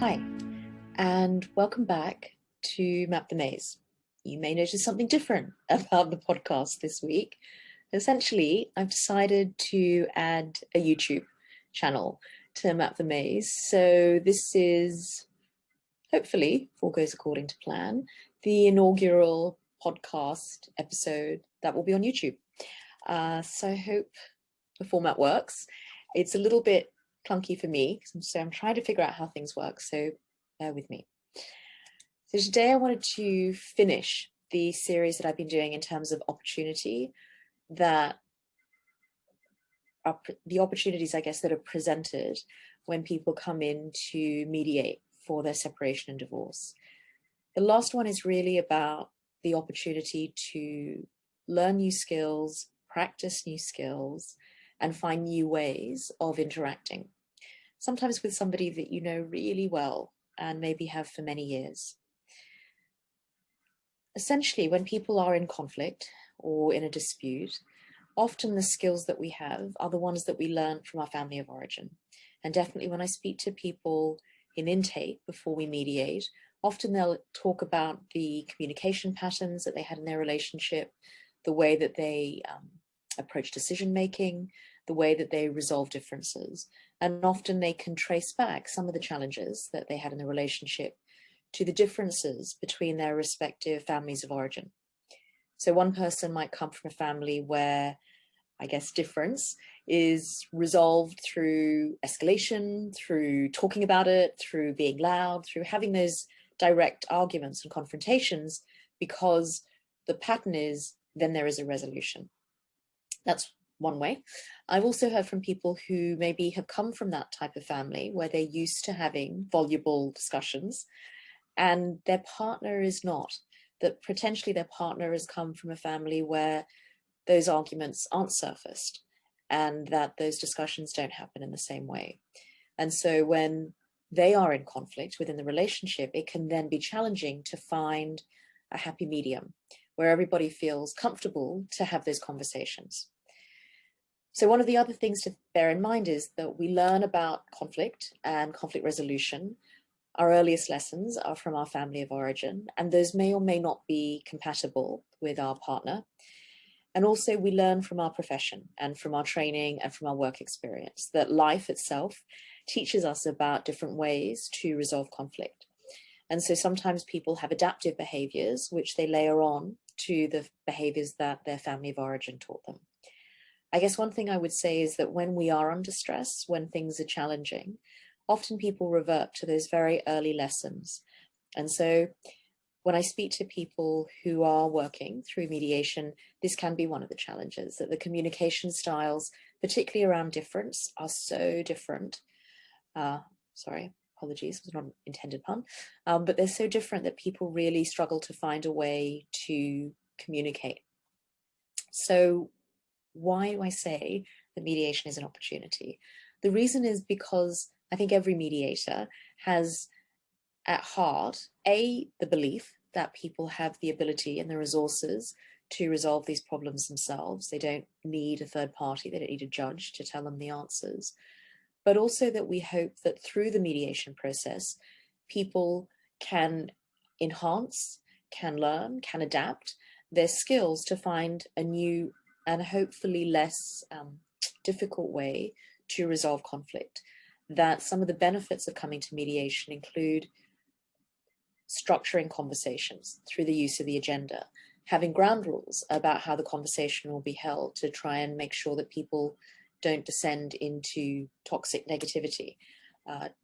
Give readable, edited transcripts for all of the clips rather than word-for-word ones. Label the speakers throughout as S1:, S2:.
S1: Hi, and welcome back to Map the Maze. You may notice something different about the podcast this week. Essentially, I've decided to add a YouTube channel to Map the Maze. So this is, hopefully, if all goes according to plan, the inaugural podcast episode that will be on YouTube. So I hope the format works. It's a little bit clunky for me, so I'm trying to figure out how things work, so bear with me. So today I wanted to finish the series that I've been doing in terms of opportunity, that are the opportunities, I guess, that are presented when people come in to mediate for their separation and divorce. The last one is really about the opportunity to learn new skills, practice new skills, and find new ways of interacting, sometimes with somebody that you know really well and maybe have for many years. Essentially, when people are in conflict or in a dispute, often the skills that we have are the ones that we learn from our family of origin. And definitely when I speak to people in intake before we mediate, often they'll talk about the communication patterns that they had in their relationship, the way that they approach decision making, the way that they resolve differences. And often they can trace back some of the challenges that they had in the relationship to the differences between their respective families of origin. So one person might come from a family where, I guess, difference is resolved through escalation, through talking about it, through being loud, through having those direct arguments and confrontations, because the pattern is then there is a resolution. That's one way. I've also heard from people who maybe have come from that type of family where they're used to having voluble discussions and their partner is not, that potentially their partner has come from a family where those arguments aren't surfaced and that those discussions don't happen in the same way. And so when they are in conflict within the relationship, it can then be challenging to find a happy medium where everybody feels comfortable to have those conversations. So one of the other things to bear in mind is that we learn about conflict and conflict resolution. Our earliest lessons are from our family of origin, and those may or may not be compatible with our partner. And also we learn from our profession and from our training and from our work experience that life itself teaches us about different ways to resolve conflict. And so sometimes people have adaptive behaviors, which they layer on to the behaviors that their family of origin taught them. I guess one thing I would say is that when we are under stress, when things are challenging, often people revert to those very early lessons. And so when I speak to people who are working through mediation, this can be one of the challenges, that the communication styles, particularly around difference, are so different. Sorry, apologies, it was not an intended pun, but they're so different that people really struggle to find a way to communicate. So why do I say that mediation is an opportunity? The reason is because I think every mediator has at heart, the belief that people have the ability and the resources to resolve these problems themselves. They don't need a third party, they don't need a judge to tell them the answers. But also that we hope that through the mediation process, people can enhance, can learn, can adapt their skills to find a new and hopefully less difficult way to resolve conflict. That some of the benefits of coming to mediation include structuring conversations through the use of the agenda, having ground rules about how the conversation will be held to try and make sure that people don't descend into toxic negativity,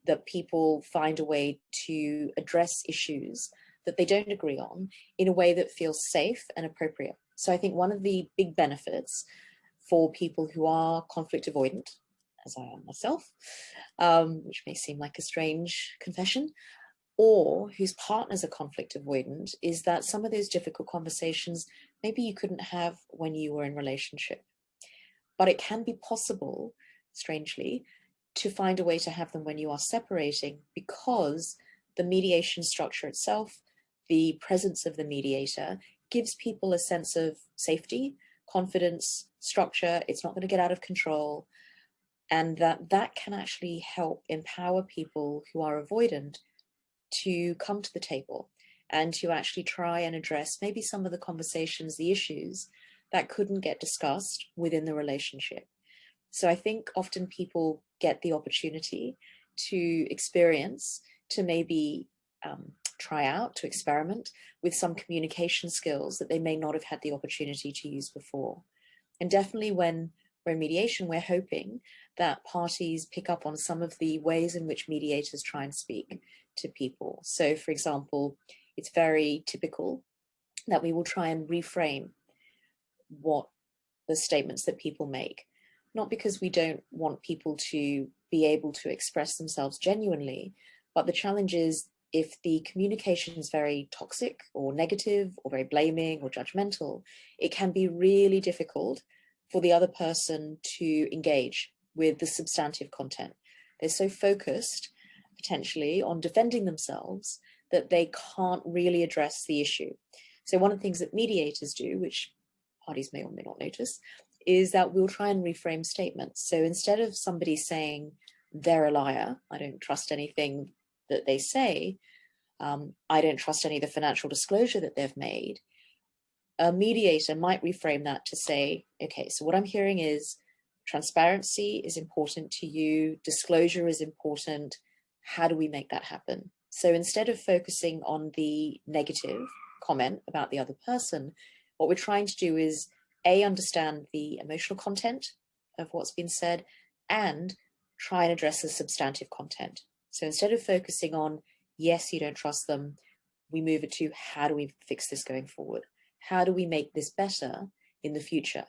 S1: that people find a way to address issues that they don't agree on in a way that feels safe and appropriate. So I think one of the big benefits for people who are conflict avoidant, as I am myself, which may seem like a strange confession, or whose partners are conflict avoidant, is that some of those difficult conversations maybe you couldn't have when you were in relationship. But it can be possible, strangely, to find a way to have them when you are separating, because the mediation structure itself, the presence of the mediator, gives people a sense of safety, confidence, structure. It's not going to get out of control. And that can actually help empower people who are avoidant to come to the table and to actually try and address maybe some of the conversations, the issues that couldn't get discussed within the relationship. So I think often people get the opportunity to experience, to maybe try out, to experiment with some communication skills that they may not have had the opportunity to use before. And definitely when we're in mediation, we're hoping that parties pick up on some of the ways in which mediators try and speak to people. So for example, it's very typical that we will try and reframe what the statements that people make, not because we don't want people to be able to express themselves genuinely, but the challenge is if the communication is very toxic or negative or very blaming or judgmental, it can be really difficult for the other person to engage with the substantive content. They're so focused potentially on defending themselves that they can't really address the issue. So one of the things that mediators do, which parties may or may not notice, is that we'll try and reframe statements. So instead of somebody saying, they're a liar, I don't trust anything that they say, I don't trust any of the financial disclosure that they've made, a mediator might reframe that to say, okay, so what I'm hearing is transparency is important to you, disclosure is important, how do we make that happen? So instead of focusing on the negative comment about the other person, what we're trying to do is understand the emotional content of what's been said and try and address the substantive content. So instead of focusing on, yes, you don't trust them, we move it to, how do we fix this going forward? How do we make this better in the future?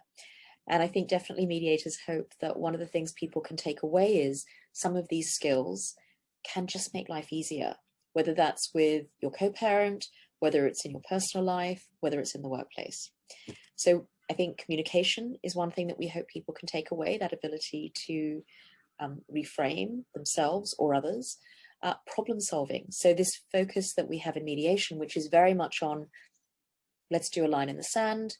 S1: And I think definitely mediators hope that one of the things people can take away is some of these skills can just make life easier, whether that's with your co-parent, whether it's in your personal life, whether it's in the workplace. So I think communication is one thing that we hope people can take away, that ability to reframe themselves or others. Problem solving. So this focus that we have in mediation, which is very much on, let's do a line in the sand,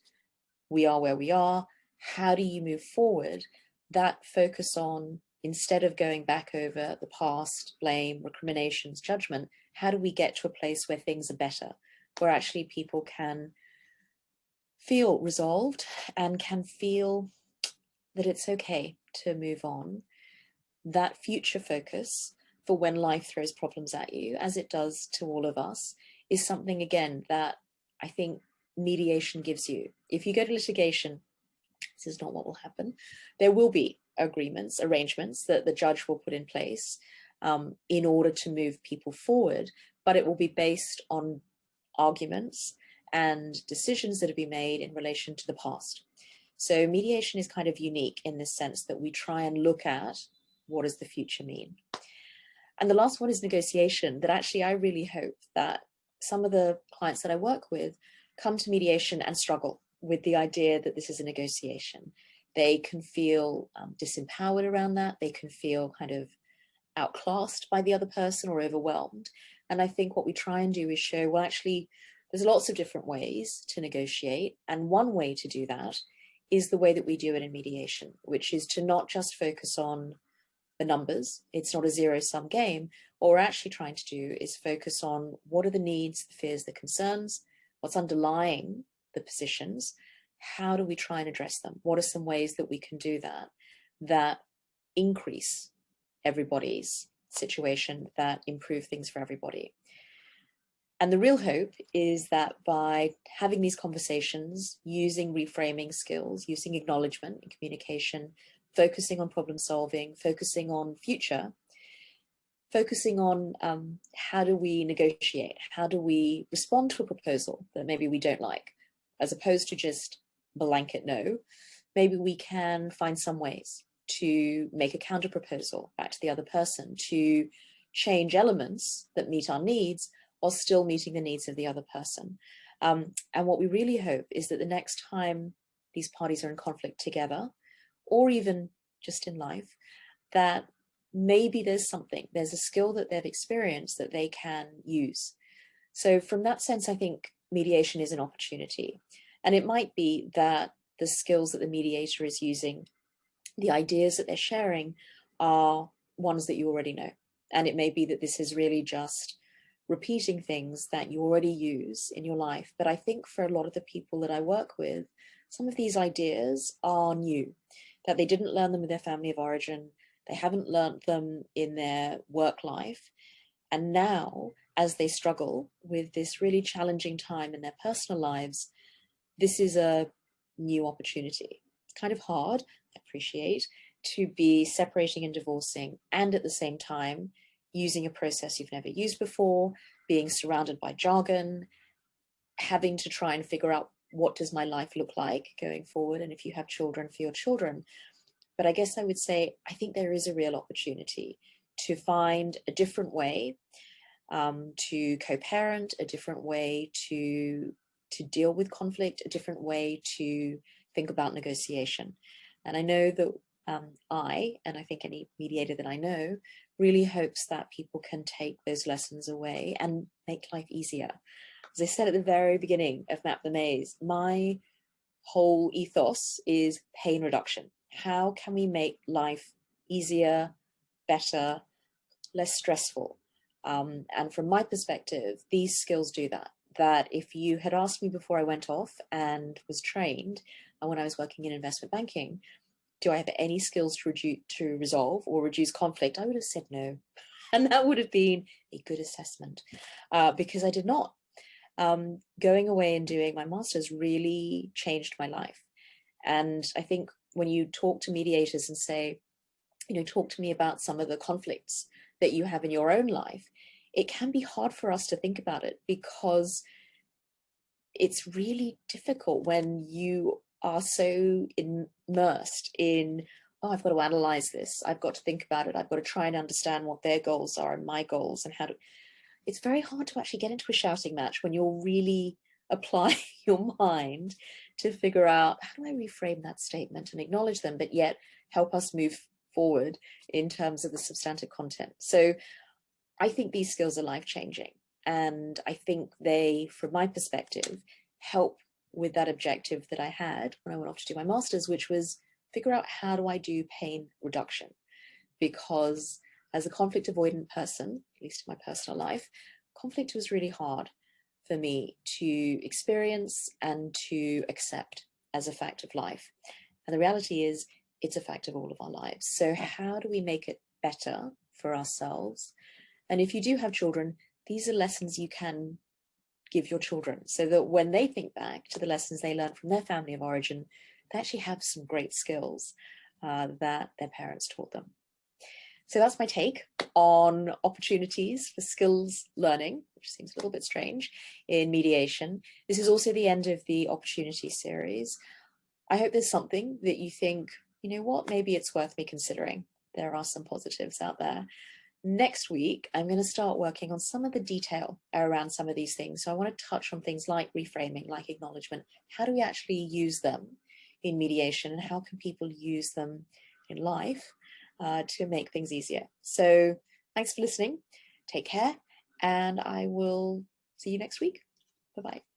S1: we are where we are, how do you move forward? That focus on, instead of going back over the past, blame, recriminations, judgment, how do we get to a place where things are better, where actually people can feel resolved and can feel that it's okay to move on. That future focus for when life throws problems at you, as it does to all of us, is something, again, that I think mediation gives you. If you go to litigation, this is not what will happen. There will be agreements, arrangements that the judge will put in place in order to move people forward, but it will be based on arguments and decisions that have been made in relation to the past. So mediation is kind of unique in this sense that we try and look at, what does the future mean? And the last one is negotiation, that actually I really hope that some of the clients that I work with come to mediation and struggle with the idea that this is a negotiation. They can feel disempowered around that. They can feel kind of outclassed by the other person or overwhelmed. And I think what we try and do is show, well, actually, there's lots of different ways to negotiate. And one way to do that is the way that we do it in mediation, which is to not just focus on the numbers. It's not a zero-sum game. What we're actually trying to do is focus on what are the needs, the fears, the concerns, what's underlying the positions, how do we try and address them? What are some ways that we can do that, that increase everybody's situation, that improve things for everybody? And the real hope is that by having these conversations, using reframing skills, using acknowledgement and communication, focusing on problem solving, focusing on future, focusing on how do we negotiate? How do we respond to a proposal that maybe we don't like, as opposed to just blanket no? Maybe we can find some ways to make a counter proposal back to the other person, to change elements that meet our needs while still meeting the needs of the other person. And what we really hope is that the next time these parties are in conflict together, or even just in life, that maybe there's a skill that they've experienced that they can use. So from that sense, I think mediation is an opportunity. And it might be that the skills that the mediator is using, the ideas that they're sharing, are ones that you already know. And it may be that this is really just repeating things that you already use in your life. But I think for a lot of the people that I work with, some of these ideas are new, that they didn't learn them in their family of origin. They haven't learned them in their work life. And now, as they struggle with this really challenging time in their personal lives, this is a new opportunity. It's kind of hard, I appreciate, to be separating and divorcing and at the same time using a process you've never used before, being surrounded by jargon, having to try and figure out what does my life look like going forward, and if you have children, for your children. But I guess I would say, I think there is a real opportunity to find a different way to co-parent, a different way to deal with conflict, a different way to think about negotiation. And I know that and I think any mediator that I know, really hopes that people can take those lessons away and make life easier. As I said at the very beginning of Map the Maze, my whole ethos is pain reduction. How can we make life easier, better, less stressful? And from my perspective, these skills do that. That if you had asked me before I went off and was trained, when I was working in investment banking, do I have any skills to resolve or reduce conflict? I would have said no. And that would have been a good assessment because I did not. Going away and doing my master's really changed my life. And I think when you talk to mediators and say, talk to me about some of the conflicts that you have in your own life, it can be hard for us to think about it because it's really difficult when you are so immersed in, oh, I've got to analyze this. I've got to think about it. I've got to try and understand what their goals are and my goals and how to. It's very hard to actually get into a shouting match when you're really applying your mind to figure out, how do I reframe that statement and acknowledge them, but yet help us move forward in terms of the substantive content. So I think these skills are life-changing. And I think they, from my perspective, help with that objective that I had when I went off to do my master's, which was figure out, how do I do pain reduction? Because as a conflict avoidant person, at least in my personal life, conflict was really hard for me to experience and to accept as a fact of life. And the reality is, it's a fact of all of our lives. So how do we make it better for ourselves? And if you do have children, these are lessons you can give your children so that when they think back to the lessons they learned from their family of origin, they actually have some great skills that their parents taught them. So that's my take on opportunities for skills learning, which seems a little bit strange, in mediation. This is also the end of the opportunity series. I hope there's something that you think, you know what, maybe it's worth me considering. There are some positives out there. Next week, I'm going to start working on some of the detail around some of these things. So I want to touch on things like reframing, like acknowledgement. How do we actually use them in mediation, and how can people use them in life to make things easier? So thanks for listening. Take care, and I will see you next week. Bye-bye.